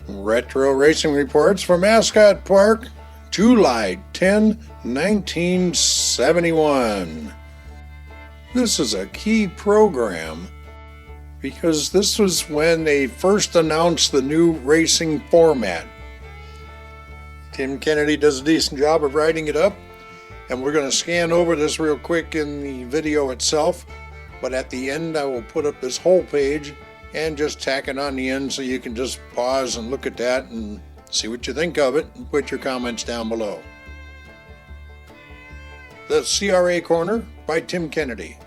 Retro Racing Reports from Ascot Park, July 10, 1971. This is a key program because this was when they first announced the new racing format. Tim Kennedy does a decent job of writing it up, and we're going to scan over this real quick in the video itself, but at the end I will put up this whole page and just tack it on the end so you can just pause and look at that and see what you think of it and put your comments down below. The CRA Corner by Tim Kennedy.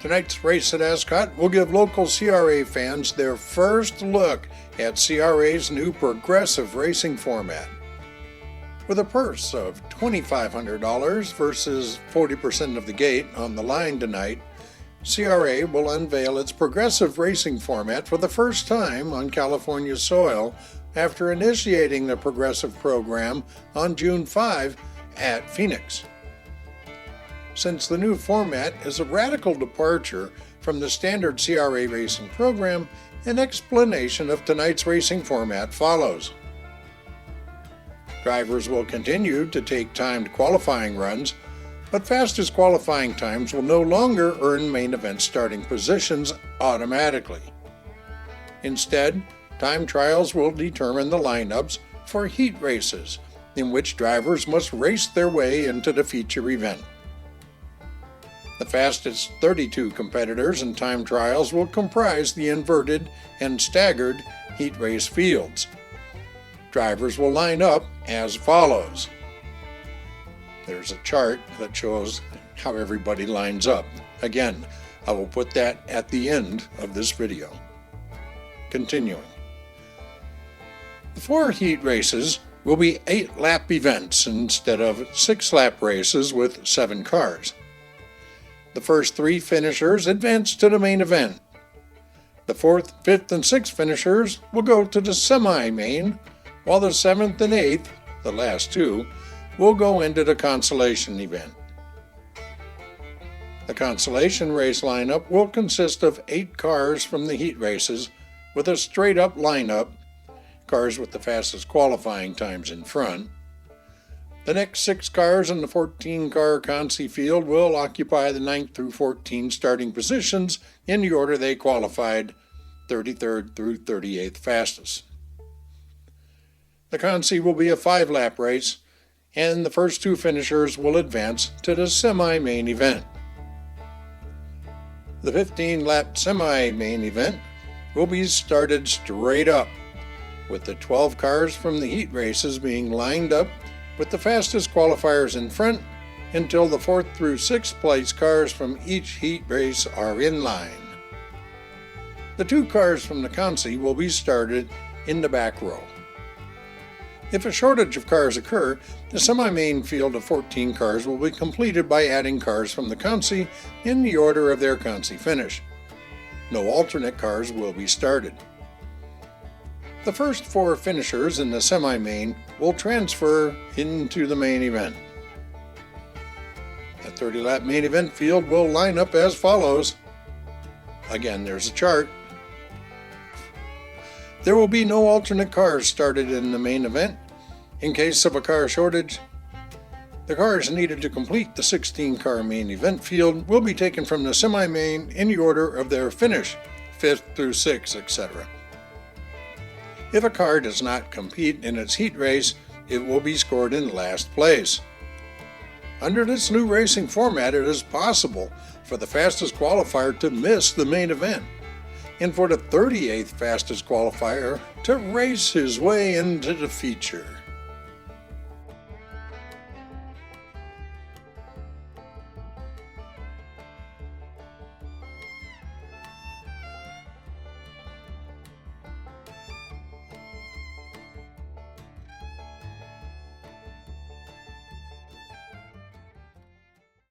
Tonight's race at Ascot will give local CRA fans their first look at CRA's new progressive racing format. With a purse of $2,500 versus 40% of the gate on the line tonight, CRA will unveil its progressive racing format for the first time on California soil after initiating the progressive program on June 5 at Phoenix. Since the new format is a radical departure from the standard CRA racing program, an explanation of tonight's racing format follows. Drivers will continue to take timed qualifying runs, but fastest qualifying times will no longer earn main event starting positions automatically. Instead, time trials will determine the lineups for heat races, in which drivers must race their way into the feature event. The fastest 32 competitors in time trials will comprise the inverted and staggered heat race fields. Drivers will line up as follows. There's a chart that shows how everybody lines up. Again, I will put that at the end of this video. Continuing. The 4 heat races will be 8-lap events instead of 6-lap races with 7 cars. The first 3 finishers advance to the main event. The 4th, 5th, and 6th finishers will go to the semi-main, while the 7th and 8th, the last 2, will go into the consolation event. The consolation race lineup will consist of 8 cars from the heat races with a straight-up lineup, cars with the fastest qualifying times in front. The next 6 cars in the 14-car Consy field will occupy the 9th through 14 starting positions in the order they qualified, 33rd through 38th fastest. The Consy will be a 5-lap race, and the first 2 finishers will advance to the semi-main event. The 15-lap semi-main event will be started straight up, with the 12 cars from the heat races being lined up with the fastest qualifiers in front until the 4th through 6th place cars from each heat race are in line. The 2 cars from the Consy will be started in the back row. If a shortage of cars occur, the semi-main field of 14 cars will be completed by adding cars from the Consy in the order of their Consy finish. No alternate cars will be started. The first 4 finishers in the semi-main will transfer into the main event. The 30-lap main event field will line up as follows. Again, there's a chart. There will be no alternate cars started in the main event. In case of a car shortage, the cars needed to complete the 16-car main event field will be taken from the semi-main in the order of their finish, 5th through 6th, etc. If a car does not compete in its heat race, it will be scored in last place. Under this new racing format, it is possible for the fastest qualifier to miss the main event, and for the 38th fastest qualifier to race his way into the feature.